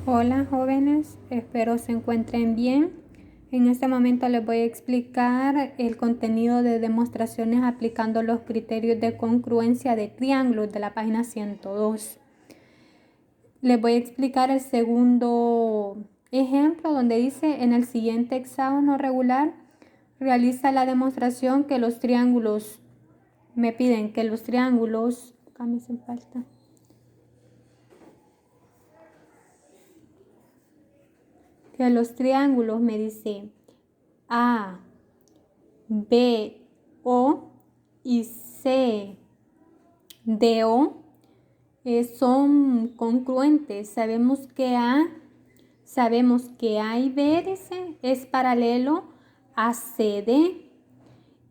Hola jóvenes, espero se encuentren bien. En este momento les voy a explicar el contenido de demostraciones aplicando los criterios de congruencia de triángulos de la página 102. Les voy a explicar el segundo ejemplo donde dice: en el siguiente hexágono regular realiza la demostración que los triángulos, me piden que los triángulos, acá me hace falta. Que los triángulos, me dice, A, B, O y C, D, O son congruentes. Sabemos que A y B, dice, es paralelo a CD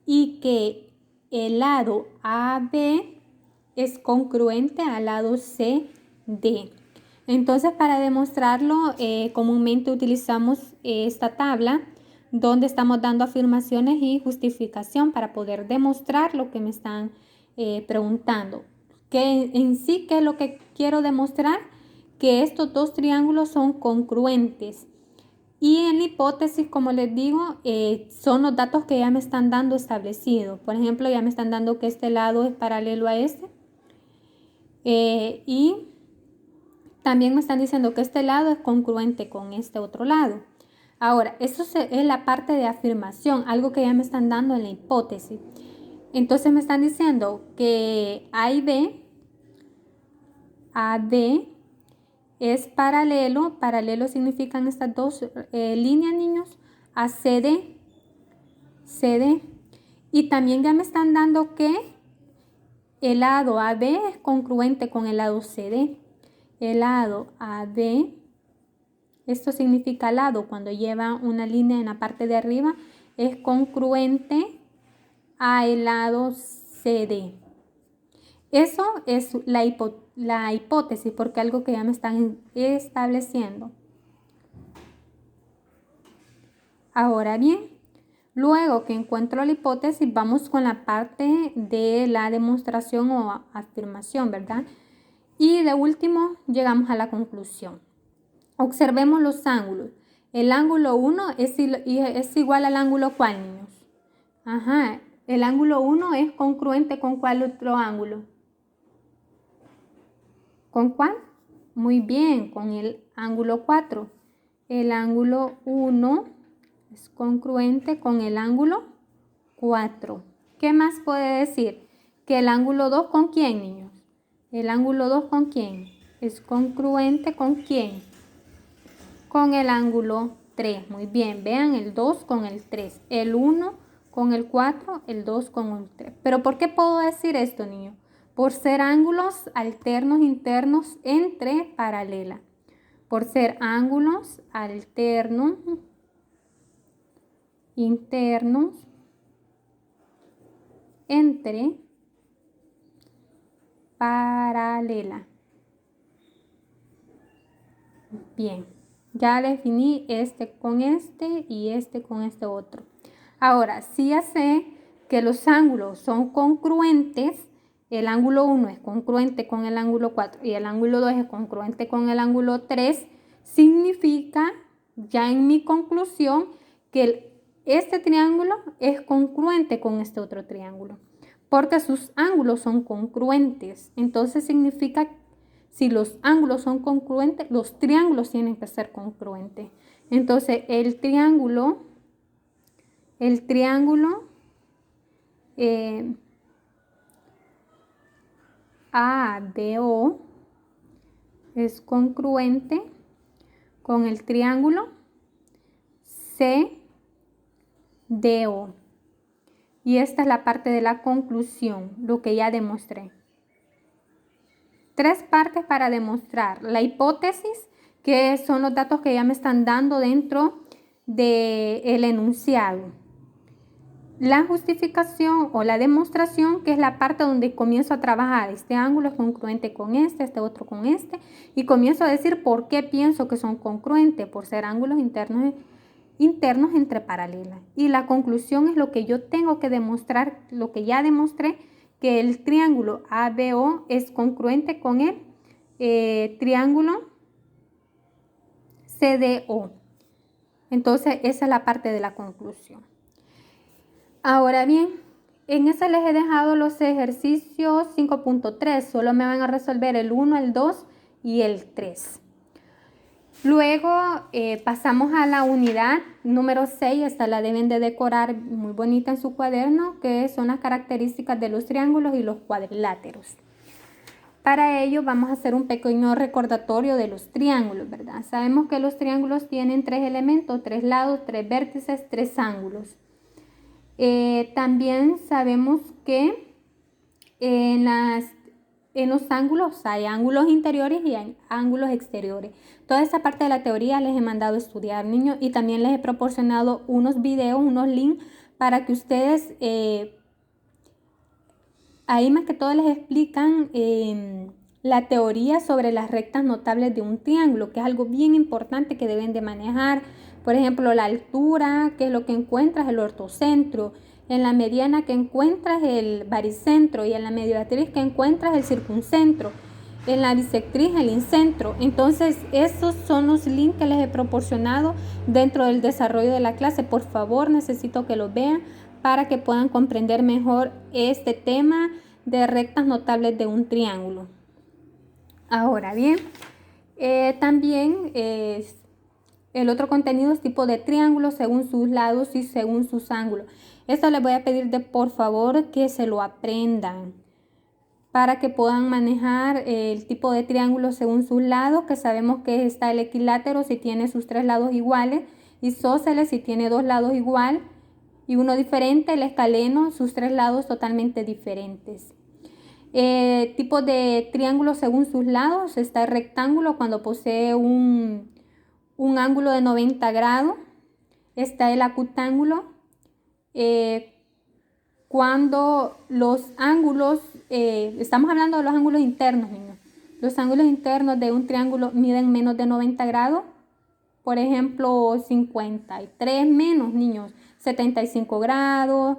y que el lado AB es congruente al lado CD. Entonces, para demostrarlo, comúnmente utilizamos esta tabla donde estamos dando afirmaciones y justificación para poder demostrar lo que me están preguntando. ¿Qué es lo que quiero demostrar? Que estos dos triángulos son congruentes. Y en la hipótesis, como les digo, son los datos que ya me están dando establecidos. Por ejemplo, ya me están dando que este lado es paralelo a este. Y también me están diciendo que este lado es congruente con este otro lado. Ahora, eso es la parte de afirmación, algo que ya me están dando en la hipótesis. Entonces me están diciendo que AB es paralelo. Paralelo significan estas dos líneas, niños, a CD. Y también ya me están dando que el lado AB es congruente con el lado CD. El lado AB, esto significa lado, cuando lleva una línea en la parte de arriba, es congruente al lado CD. Eso es la hipótesis, porque algo que ya me están estableciendo. Ahora bien, luego que encuentro la hipótesis, vamos con la parte de la demostración o afirmación, ¿verdad? Y de último, llegamos a la conclusión. Observemos los ángulos. El ángulo 1 es igual al ángulo ¿cuál, niños? Ajá, el ángulo 1 es congruente ¿con cuál otro ángulo? ¿Con cuál? Muy bien, con el ángulo 4. El ángulo 1 es congruente con el ángulo 4. ¿Qué más puede decir? Que el ángulo 2 ¿con quién, niños? El ángulo 2 ¿con quién? Es congruente ¿con quién? Con el ángulo 3. Muy bien, vean el 2 con el 3. El 1 con el 4, el 2 con el 3. ¿Pero por qué puedo decir esto, niños? Por ser ángulos alternos internos entre paralelas. Por ser ángulos alternos internos entre paralela. Bien, ya definí este con este y este con este otro. Ahora, si ya sé que los ángulos son congruentes, el ángulo 1 es congruente con el ángulo 4 y el ángulo 2 es congruente con el ángulo 3, significa ya en mi conclusión que este triángulo es congruente con este otro triángulo, porque sus ángulos son congruentes. Entonces significa, si los ángulos son congruentes, los triángulos tienen que ser congruentes. Entonces el triángulo ADO es congruente con el triángulo CDO. Y esta es la parte de la conclusión, lo que ya demostré. 3 partes para demostrar la hipótesis, que son los datos que ya me están dando dentro del enunciado. La justificación o la demostración, que es la parte donde comienzo a trabajar. Este ángulo es congruente con este otro con este. Y comienzo a decir por qué pienso que son congruentes, por ser ángulos internos entre paralelas. Y la conclusión es lo que yo tengo que demostrar, lo que ya demostré, que el triángulo ABO es congruente con el triángulo CDO. Entonces, esa es la parte de la conclusión. Ahora bien, en ese les he dejado los ejercicios 5.3. Solo me van a resolver el 1, el 2 y el 3. Luego pasamos a la unidad número 6. Esta la deben de decorar muy bonita en su cuaderno, que son las características de los triángulos y los cuadriláteros. Para ello vamos a hacer un pequeño recordatorio de los triángulos, ¿verdad? Sabemos que los triángulos tienen 3 elementos, 3 lados, 3 vértices, 3 ángulos. También sabemos que en los ángulos hay ángulos interiores y hay ángulos exteriores. Toda esa parte de la teoría les he mandado a estudiar, niños, y también les he proporcionado unos videos, unos links para que ustedes, ahí más que todo les explican la teoría sobre las rectas notables de un triángulo, que es algo bien importante que deben de manejar. Por ejemplo, la altura, que es lo que encuentras, el ortocentro. En la mediana que encuentras el baricentro y en la mediatriz que encuentras el circuncentro. En la bisectriz el incentro. Entonces, esos son los links que les he proporcionado dentro del desarrollo de la clase. Por favor, necesito que los vean para que puedan comprender mejor este tema de rectas notables de un triángulo. Ahora bien, también el otro contenido es tipo de triángulos según sus lados y según sus ángulos. Esto les voy a pedir por favor que se lo aprendan para que puedan manejar el tipo de triángulo según sus lados, que sabemos que está el equilátero si tiene sus 3 lados iguales, isósceles si tiene 2 lados igual y uno diferente, el escaleno, sus 3 lados totalmente diferentes. Tipo de triángulo según sus lados, está el rectángulo cuando posee un ángulo de 90 grados, está el acutángulo, cuando los ángulos, estamos hablando de los ángulos internos, niños. Los ángulos internos de un triángulo miden menos de 90 grados. Por ejemplo, 53 menos, niños, 75 grados,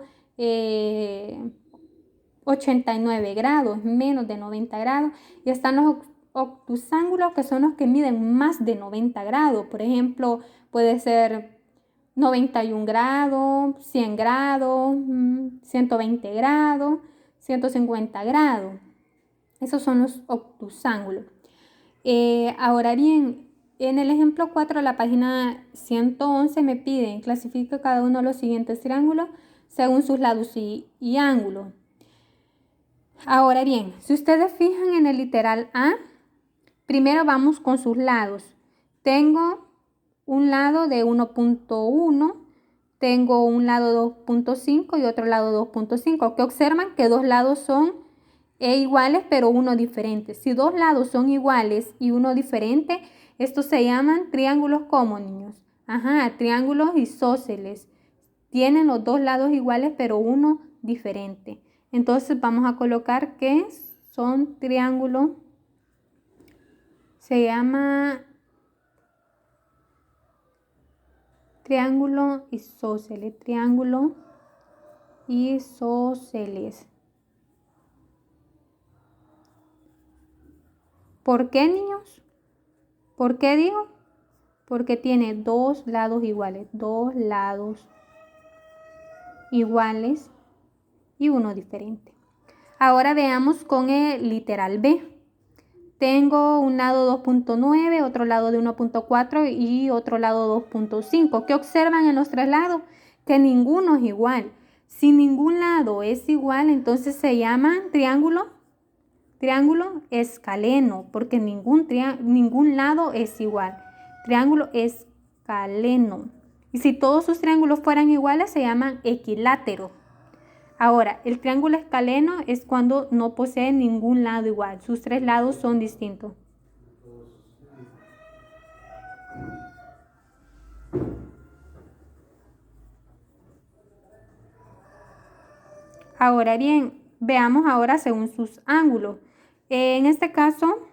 89 grados, menos de 90 grados. Y están los obtusángulos, que son los que miden más de 90 grados. Por ejemplo, puede ser 91 grados, 100 grados, 120 grados, 150 grados. Esos son los obtusángulos. Ahora bien, en el ejemplo 4 de la página 111 me piden clasifique cada uno de los siguientes triángulos según sus lados y ángulos. Ahora bien, si ustedes fijan en el literal A, primero vamos con sus lados. Tengo un lado de 1.1, tengo un lado 2.5 y otro lado 2.5, que observan que dos lados son iguales pero uno diferente. Si dos lados son iguales y uno diferente, estos se llaman triángulos como, niños. Triángulos isósceles. Tienen los dos lados iguales pero uno diferente. Entonces vamos a colocar que son triángulos, se llama triángulo isósceles, triángulo isósceles. ¿Por qué, niños? ¿Por qué digo? Porque tiene dos lados iguales y uno diferente. Ahora veamos con el literal B. Tengo un lado 2.9, otro lado de 1.4 y otro lado 2.5. ¿Qué observan en los tres lados? Que ninguno es igual. Si ningún lado es igual, entonces se llama triángulo escaleno, porque ningún lado es igual. Triángulo escaleno. Y si todos sus triángulos fueran iguales, se llaman equilátero. Ahora, el triángulo escaleno es cuando no posee ningún lado igual. Sus tres lados son distintos. Ahora bien, veamos ahora según sus ángulos. En este caso,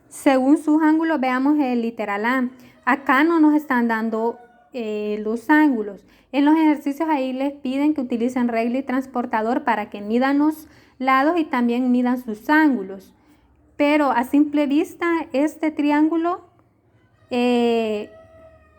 según sus ángulos, veamos el literal A. Acá no nos están dando los ángulos. En los ejercicios ahí les piden que utilicen regla y transportador para que midan los lados y también midan sus ángulos. Pero a simple vista este triángulo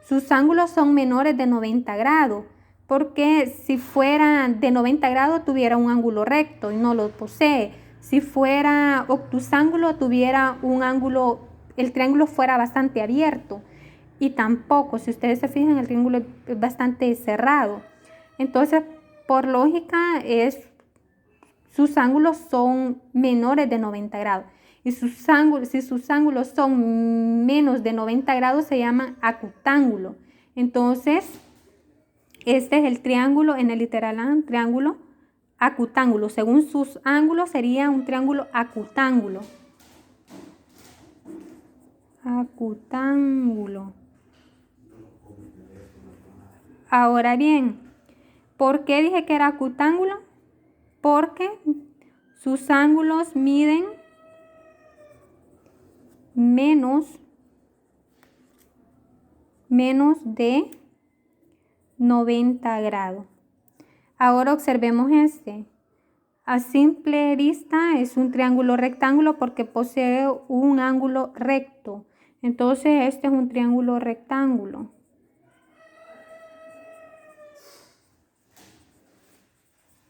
sus ángulos son menores de 90 grados, porque si fuera de 90 grados tuviera un ángulo recto y no lo posee. Si fuera obtusángulo tuviera un ángulo, el triángulo fuera bastante abierto, y tampoco, si ustedes se fijan, el triángulo es bastante cerrado. Entonces, por lógica, sus ángulos son menores de 90 grados. Y si sus ángulos son menos de 90 grados, se llaman acutángulo. Entonces, este es el triángulo, en el literal A, un triángulo acutángulo. Según sus ángulos, sería un triángulo acutángulo. Acutángulo. Ahora bien, ¿por qué dije que era acutángulo? Porque sus ángulos miden menos de 90 grados. Ahora observemos este. A simple vista es un triángulo rectángulo porque posee un ángulo recto. Entonces este es un triángulo rectángulo.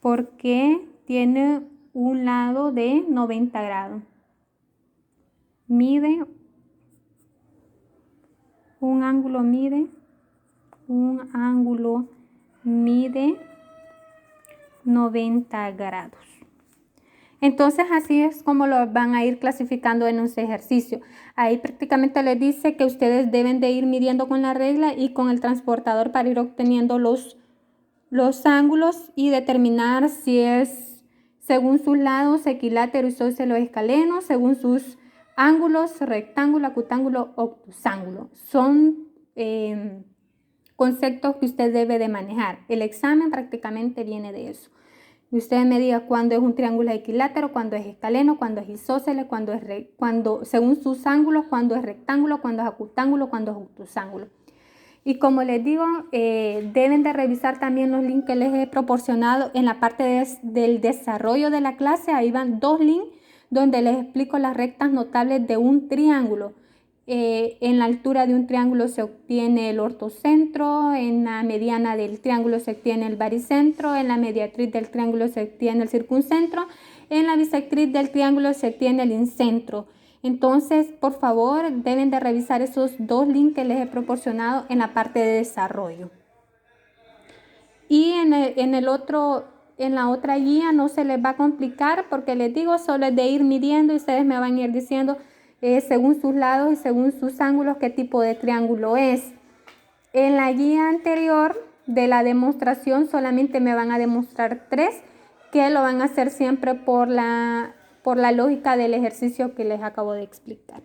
Porque tiene un lado de 90 grados. Un ángulo mide 90 grados. Entonces así es como lo van a ir clasificando en un ejercicio. Ahí prácticamente les dice que ustedes deben de ir midiendo con la regla y con el transportador para ir obteniendo los ángulos y determinar si es según sus lados equilátero, isósceles o escaleno, según sus ángulos rectángulo, acutángulo, obtusángulo. Son conceptos que usted debe de manejar. El examen prácticamente viene de eso. Y usted me diga cuándo es un triángulo equilátero, cuándo es escaleno, cuándo es isósceles, cuándo según sus ángulos, cuándo es rectángulo, cuándo es acutángulo, cuándo es obtusángulo. Y como les digo, deben de revisar también los links que les he proporcionado en la parte del desarrollo de la clase. Ahí van 2 links donde les explico las rectas notables de un triángulo. En la altura de un triángulo se obtiene el ortocentro, en la mediana del triángulo se obtiene el baricentro, en la mediatriz del triángulo se obtiene el circuncentro, en la bisectriz del triángulo se obtiene el incentro. Entonces, por favor, deben de revisar esos 2 links que les he proporcionado en la parte de desarrollo. Y en la otra guía no se les va a complicar porque les digo, solo es de ir midiendo y ustedes me van a ir diciendo según sus lados y según sus ángulos qué tipo de triángulo es. En la guía anterior de la demostración solamente me van a demostrar 3 que lo van a hacer siempre por la lógica del ejercicio que les acabo de explicar.